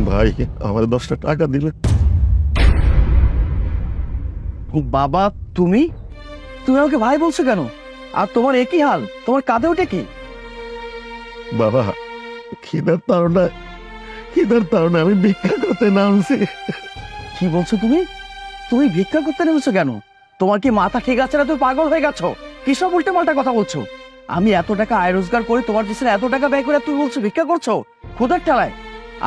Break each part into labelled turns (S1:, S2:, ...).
S1: ভাই আমার 10টা টাকা দিলে।
S2: বাবা তুমি তুমি আমাকে ভাই বলছো কেন? আর তোমার একই হাল, তোমার কাঁধে ওঠে কি?
S1: বাবা খিদার তাড়নায় আমি ভিক্ষা করতে নামছি।
S2: কি বলছো তুমি? তুমি ভিক্ষা করতে নেমেছো কেন? তোমার কি মাথা ঠিক আছে না? তুমি পাগল হয়ে গেছো? কিসব উল্টে পাল্টা কথা বলছো? আমি এত টাকা আয় রোজগার করে তোমার পিছনে এত টাকা ব্যয় করে তুমি বলছো ভিক্ষা করছো ক্ষুধার ঠেলায়?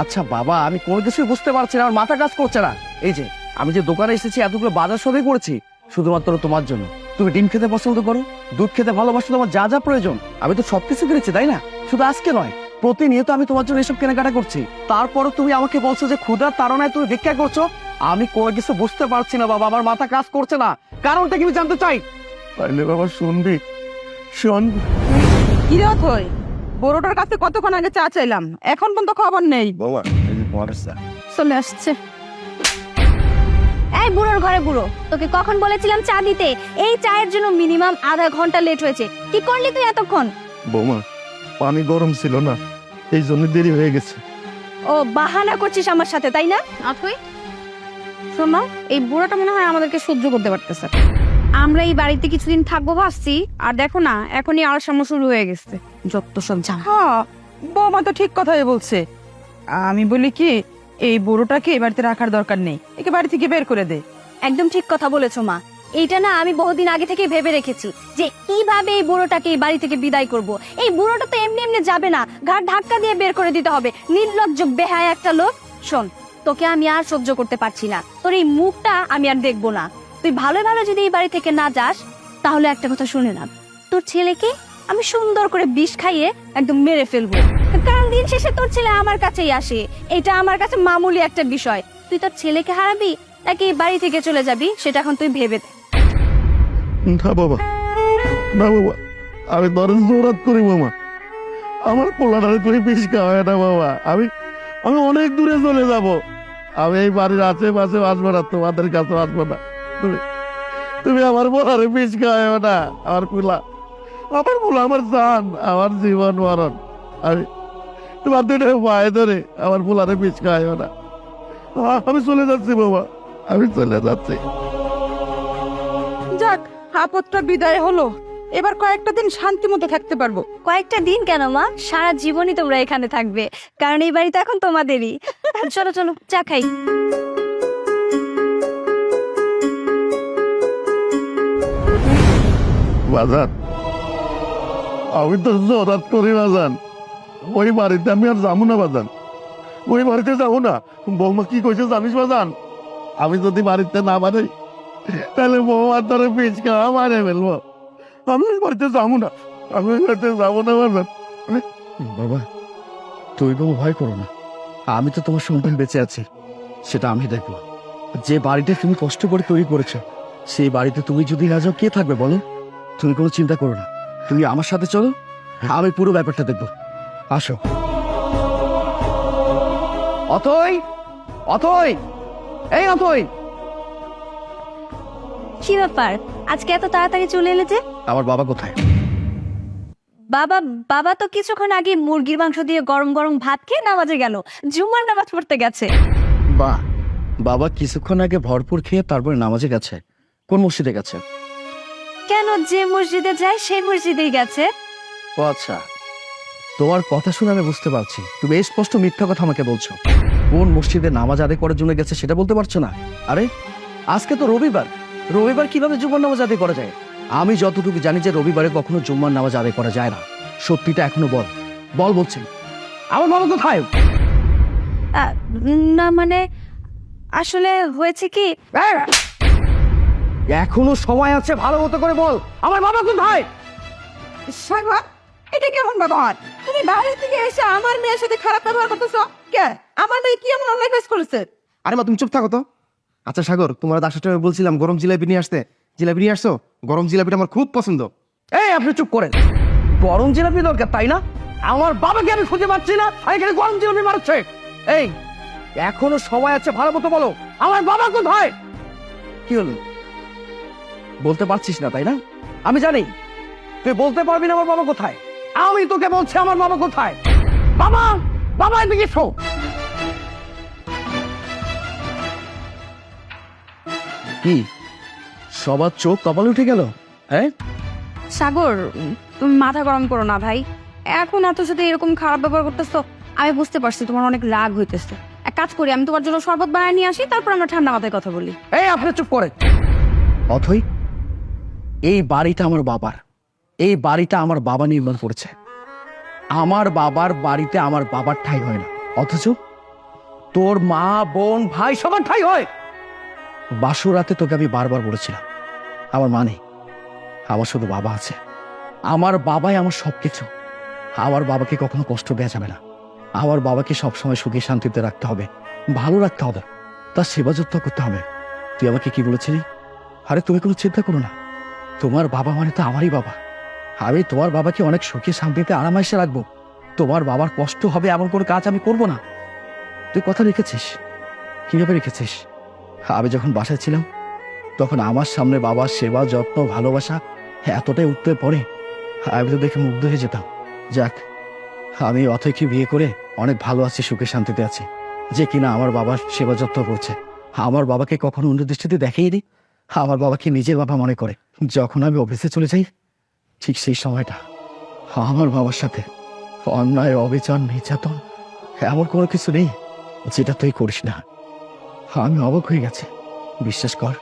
S2: আচ্ছা বাবা, আমি কোনো কিছুই বুঝতে পারছি না, আমার মাথা কাজ করছে না। এই যে আমি যে দোকানে এসেছি, এতগুলো বাজার সবই করেছি শুধুমাত্র তোমার জন্য। তুমি ডিম খেতে পছন্দ করো, দুধ খেতে ভালোবাসো, তোমার যা যা প্রয়োজন আমি তো সবকিছু কিনেছি, তাই না? শুধু আজকে নয়, প্রতিনিয়ত আমি তোমার জন্য এসব কেনাকাটা করছি। তারপরও তুমি আমাকে বলছো যে ক্ষুধার তাড়নায় তুমি ভিক্ষা করছো। আমি কোনো কিছু বুঝতে পারছি না বাবা, আমার মাথা কাজ করছে না। কারণটা কি আমি জানতে চাই।
S1: তাইলে বাবা শুনবি, শোন।
S3: কিরে অথই, বড়টার কাছে কতক্ষণ আগে চা চাইলাম, এখন পর্যন্ত খবর নেই।
S1: বাবা এই যে তোমার চা।
S3: চলে আসছে।
S4: এই বুড়োর ঘরে বুড়ো, তোকে কখন বলেছিলাম চা দিতে? এই চায়ের জন্য মিনিমাম আধা ঘন্টা লেট হয়েছে। কি করলি তুই এতক্ষণ?
S1: বৌমা পানি গরম ছিল না, এই জন্য দেরি হয়ে গেছে।
S4: ও বাহানা করছিস আমার সাথে, তাই না?
S3: অথই শোনো, এই বুড়োটা মনে হয় আমাদেরকে সহ্য করতে পারতেছে। আমরা এই বাড়িতে কিছুদিন থাকবো ভাবছি, আর দেখো না এখনই আলসামো শুরু হয়ে গেছে। যত সব ঝামেলা। হ্যাঁ, বৌমা তো ঠিক কথাই বলছে। আমি বলি কি, এই বুড়োটাকে এই বাড়িতে রাখার দরকার নেই, একে বাড়ি থেকে বের করে দে।
S4: একদম ঠিক কথা বলেছো মা। এইটা না আমি বহুদিন আগে থেকে ভেবে রেখেছি যে কিভাবে এই বুড়োটাকে এই বাড়ি থেকে বিদায় করব। এই বুড়োটা তো এমনি এমনি যাবে না, ঘাট ধাক্কা দিয়ে বের করে দিতে হবে। নির্লজ্জ বেহায়া একটা লোক। শোন, তোকে আমি আর সহ্য করতে পারছি না, তোর এই মুখটা আমি আর দেখবো না। তুই ভালো ভালো যদি এই বাড়ি থেকে না যাস, তাহলে একটা কথা শুনে না, তোর ছেলেকে আমি সুন্দর করে বিষ খাইয়ে একদম মেরে ফেলবো। কারণ দিন শেষে তোর ছেলে আমার কাছেই আসে, এটা আমার কাছে মামুলি একটা বিষয়। তুই তোর ছেলেকে হারাবি নাকি এই বাড়ি থেকে চলে যাবি, সেটা এখন তুই ভেবে দে।
S1: না বাবা, না বাবা, আমি ধরেন জোরাত করি বাবা, আমার পোলাটারে তুই বিষ খাওয়ায় না বাবা। আমি অনেক দূরে চলে যাব, আমি এই বাড়ির আশেপাশে আসবো না, তোমাদের কাছে আসবো না। তুমি আমার পোলারে বিষ খাওয়ায় না। আমার পোলা আমার জান, আমার জীবন মরণ। আমি তোমার দুটো পায়ে ধরে আমার পোলারে বিষ খাওয়ায় না। আমি চলে যাচ্ছি বাবা, আমি চলে যাচ্ছি।
S3: যাক, আপদটা বিদায় হলো। এবার কয়েকটা দিন শান্তি মতো থাকতে পারবো।
S4: কয়েকটা দিন কেন মা, সারা জীবনই তোমরা এখানে থাকবে, কারণ এই বাড়িতে এখন তোমাদেরই। চলো চলো চা খাই।
S1: বাজান, আমি তো জোরাত করি বাজান, ওই বাড়িতে আমি আর যাবো না বাজান, ওই বাড়িতে যাবো না। বৌমা কি কইছে জানিস বাজান? আমি যদি বাড়িতে না বাড়ি তাহলে বৌমার ধরে পিচ খাওয়া মারে ফেলবো। আমি ওই বাড়িতে যাবো না, আমি ওই বাড়িতে যাবো না বাজান।
S2: বাবা তুমি বাবু ভয় করো না, আমি তো তোমার সন্তান বেঁচে আছি, সেটা আমি দেখবো। যে বাড়িটা তুমি কষ্ট করে তৈরি করেছো, সেই বাড়িতে তুমি যদি না যাও কে থাকবে বলো? তুমি কোনো চিন্তা করো না, তুমি আমার সাথে চলো, আমি পুরো ব্যাপারটা দেখবো। আসো। অথই, অথই, এই অথই।
S4: কি ব্যাপার, আজকে এত তাড়াতাড়ি চলে এলে যে?
S2: আমার বাবা কোথায়?
S4: বাবা বাবা তো কিছুক্ষণ আগে মুরগির মাংস দিয়ে গরম গরম ভাত খেয়ে নামাজে গেল, জুম্মার নামাজ পড়তে গেছে।
S2: বাহ, বাবা কিছুক্ষণ আগে ভরপুর খেয়ে তারপরে নামাজে গেছে। কোন মসজিদে গেছে?
S4: কেন, যে মসজিদে যায় সেই মসজিদেই গেছে।
S2: ও আচ্ছা, তোমার কথা শুনে আমি বুঝতে পারছি তুমি স্পষ্ট মিথ্যা কথা আমাকে বলছো। কোন মসজিদে নামাজ আদায় করার জন্য গেছে সেটা বলতে পারছো না? আরে আজকে তো রবিবার, রবিবার কিভাবে জুম্মার নামাজ আদায় করা যায়? আমি যতটুকু জানি যে রবিবারে কখনো জুম্মার নামাজ আদায় করা যায় না। সত্যিটা এখনো বল, বল বলছি। আমার বাবা কোথায়?
S4: না মানে আসলে হয়েছে কি,
S2: এখনো সময় আছে, ভালো মতো করে বল, আমার বাবা কোথায়?
S3: সাগর, এটা কেমন ব্যবহার? তুমি বাইরে থেকে এসে আমার মেয়ের সাথে খারাপ ব্যবহার করতেছো কে? আমার মেয়ে কি এমন অনলাইন কাজ করেছে?
S5: আরে মা তুমি চুপ থাকো তো। আচ্ছা সাগর, তোমার 10টা টাইমে বলছিলাম গরম জিলাপি নিয়ে আসতে, জিলাপি নিয়ে আসছো? গরম জিলাপিটা আমার খুব পছন্দ।
S2: এই আপনি চুপ করেন, গরম জিলাপি দরকার তাই না? আমার বাবাকে আমি খুঁজে পাচ্ছি না, আর এখানে গরম জিলাপি মারছে। এই এখনো সময় আছে, ভালো মতো বলো, আমার বাবা কোথায়? কি হলো, বলতে পারছিস না তাই না? আমি জানি তুই বলতে পারবি না আমার বাবা কোথায়। আমি তোকে বলছি আমার বাবা কোথায়। বাবা, বাবা এদিকে এসো। কি সবার চোখ কপালে উঠে গেল? হ্যাঁ,
S3: সাগর, তুমি মাথা গরম করো না ভাই। এখন এত সাথে এরকম খারাপ ব্যবহার করতেছো, আমি বুঝতে পারছি তোমার অনেক রাগ হইতেছে। এক কাজ করি, আমি তোমার জন্য শরবত বানিয়ে নিয়ে আসি, তারপর আমরা ঠান্ডা মাথায় কথা বলি।
S2: এই আপনি চুপ করে। অথই, এই বাড়িটা আমার বাবার, এই বাড়িটা আমার বাবা নির্মাণ করেছে। আমার বাবার বাড়িতে আমার বাবার ঠাঁই হয় না, অথচ তোর মা বোন ভাই সবার ঠাঁই হয়। বাসুরাতে তোকে আমি বারবার বলেছিলাম আমার মা নেই, আমার শুধু বাবা আছে। আমার বাবাই আমার সবকিছু। আমার বাবাকে কখনো কষ্ট দেওয়া যাবে না। আমার বাবাকে সবসময় সুখে শান্তিতে রাখতে হবে, ভালো রাখতে হবে, তার সেবা যত্ন করতে হবে। তুই আমাকে কি বলেছিলি? আরে তুমি কোনো চিন্তা করো না, তোমার বাবা মানে তো আমারই বাবা। আমি তোমার বাবাকে অনেক সুখে শান্তিতে আরামাইসে রাখবো। তোমার বাবার কষ্ট হবে এমন কোনো কাজ আমি করব না। তুই কথা রেখেছিস, কিভাবে রেখেছিস? আমি যখন বাসায় ছিলাম তখন আমার সামনে বাবার সেবা যত্ন ভালোবাসা এতটাই উঠতে পড়ে, আমি তো দেখে মুগ্ধ হয়ে যেতাম। যাক, আমি অথৈকে বিয়ে করে অনেক ভালো আছি, সুখে শান্তিতে আছি, যে কিনা আমার বাবার সেবা যত্ন করছে। আমার বাবাকে কখনো অন্য দৃষ্টিতে দেখেই নি, আমার বাবাকে নিজের বাবা মনে করে। যখন আমি অফিসে চলে যাই ঠিক সেই সময়টা আমার বাবার সাথে অন্যায়, অবিচার, নির্যাতন এমন কোনো কিছু নেই যেটা তুই করিস না। আমি অবাক হয়ে গেছি, বিশ্বাস কর।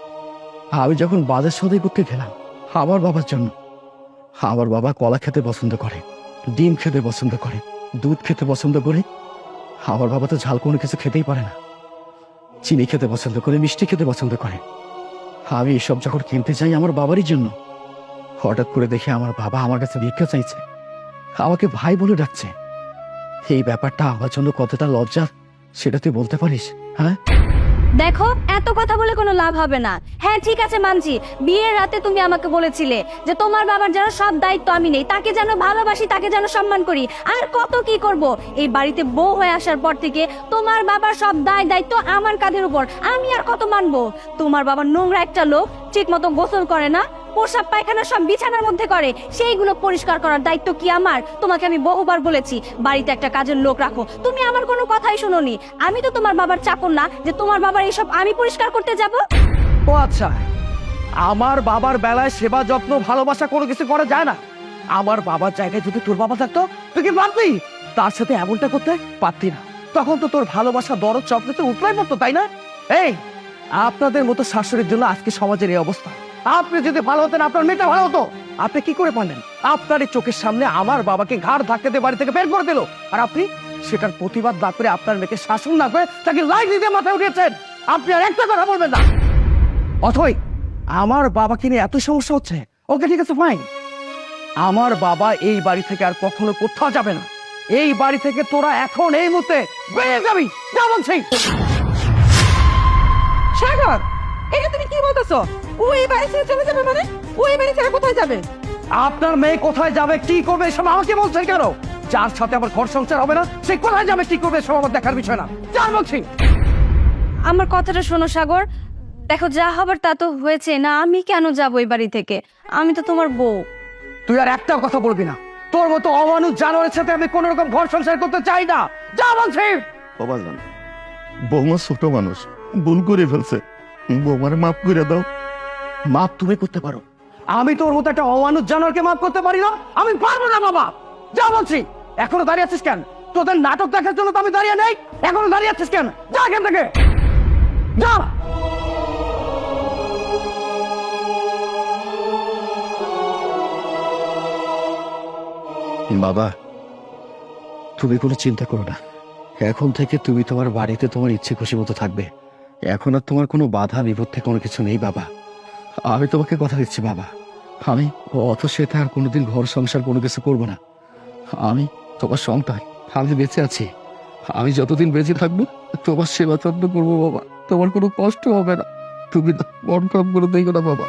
S2: আমি যখন বাজার সদাই করতে গেলাম আমার বাবার জন্য, আমার বাবা কলা খেতে পছন্দ করে, ডিম খেতে পছন্দ করে, দুধ খেতে পছন্দ করে। আমার বাবা তো ঝাল কোনো কিছু খেতেই পারে না, চিনি খেতে পছন্দ করে, মিষ্টি খেতে পছন্দ করে। আমি এসব যখন কিনতে চাই আমার বাবারই জন্য, হঠাৎ করে দেখে আমার বাবা আমার কাছে ভিক্ষা চাইছে, আমাকে ভাই বলে ডাকছে। এই ব্যাপারটা আমার জন্য কতটা লজ্জার সেটা তুই বলতে পারিস? হ্যাঁ,
S4: দেখো, এত কথা বলে কোনো লাভ হবে না। হ্যাঁ ঠিক আছে, মানছি, বিয়ের রাতে তুমি আমাকে বলেছিলে যে তোমার বাবার যেন সব দায়িত্ব আমি নেই, তাকে যেন ভালোবাসি, তাকে যেন সম্মান করি। আর কত কি করব, এই বাড়িতে বউ হয়ে আসার পর থেকে তোমার বাবার সব দায়িত্ব আমার কাঁধের উপর। আমি আর কত মানবো? তোমার বাবা নোংরা একটা লোক, ঠিক মতো গোসল করে না, পোশাক পায়খানা সব বিছানার মধ্যে করে, সেইগুলো পরিষ্কার করার দায়িত্ব কি আমার? তোমাকে আমি বহুবার বলেছি বাড়িতে একটা কাজের লোক রাখো, তুমি আমার কোনো কথাই শোনোনি। আমি তো তোমার বাবার চাকর না যে তোমার বাবার এইসব আমি পরিষ্কার করতে যাব।
S2: ও আচ্ছা, আমার বাবার বেলায় সেবা যত্ন ভালোবাসা কোনো কিছু করা যায় না? আমার বাবার জায়গায় যদি তোর বাবা থাকতো তুই কি পারতি তার সাথে এমনটা করতে? পারতি না। তখন তো তোর ভালোবাসা দরদ চকলেটে উঠলাই পড়তো, তাই না? এই, আপনাদের মতো শাশুড়ির জন্য আজকে সমাজের এই অবস্থা। আপনি যদি ভালো হতেন আপনার মেয়েটা ভালো হতো। আপনি কি করে পারলেন? আপনার এই চোখের সামনে আমার বাবাকে ঘাড় ধাক্কা দিয়ে বাড়ি থেকে বের করে দিল, আর আপনি সেটার প্রতিবাদ না করে, আপনার মেয়েকে শাসন না করে তাকে লাইট দিতে মাথায় উঠিয়েছেন। আপনি আর একটা কথা বলবেন না। অথই, আমার বাবাকে নিয়ে এত সমস্যা হচ্ছে, ওকে ঠিক আছে ফাইন, আমার বাবা এই বাড়ি থেকে আর কখনো কোথাও যাবে না। এই বাড়ি থেকে তোরা এখন এই মুহূর্তে বেরিয়ে যাবি, যা বলছি।
S6: সাগর, এটা তুমি কি বলতেছো? ও এই বাড়ি ছেড়ে চলে যাবে মানে? ও এই বাড়ি ছেড়ে কোথায় যাবে?
S2: আপনার মেয়ে কোথায় যাবে, কি করবে, এসব আমাকে বলছেন কেন? যার সাথে আমার ঘর সংসার হবে না সে কোথায় যাবে, কি করবে, সব আমার দেখার বিষয় না। যার বলছি।
S3: আমার কথাটা শোনো সাগর, দেখো যা হবার তা তো হয়েছে না, আমি কেন যাবো এই বাড়ি থেকে? আমি তো তোমার বউ।
S2: তুই আর একটা কথা বলবি না। তোর মতো অমানুষ জানোয়ারের সাথে আমি কোন রকম ঘর সংসার করতে চাই না, যা বলছি।
S1: বাবা জান, বৌমা ছোট মানুষ, ভুল করে ফেলছে, বৌমারে মাফ করে দাও।
S2: মাপ তুমি করতে পারো, আমি তোর মতো একটা অমানুষ জানোয়ারকে মাপ করতে পারি না। আমি পারবো না বাবা, যা বলছি। এখনো দাঁড়িয়ে আছিস কেন? তোদের নাটক দেখার জন্য তো আমি দাঁড়িয়ে নেই, এখনো দাঁড়িয়ে আছিস কেন? যা এখান থেকে, যা। বাবা, তুমি কোনো চিন্তা করো না, এখন থেকে তুমি তোমার বাড়িতে তোমার ইচ্ছে খুশি মতো থাকবে। এখন আর তোমার কোনো বাধা বিপত্তি কোনো কিছু নেই বাবা। আমি তোমাকে কথা দিচ্ছি বাবা, আমি অত সেটা আর কোনোদিন ঘর সংসার কোনো কিছু করবো না। আমি তোমার সন্তান, আমি বেঁচে আছি, আমি যতদিন বেঁচে থাকবো তোমার সেবা যত্ন করবো বাবা, তোমার কোনো কষ্ট হবে না। তুমি মন খারাপ করে দেখো না বাবা।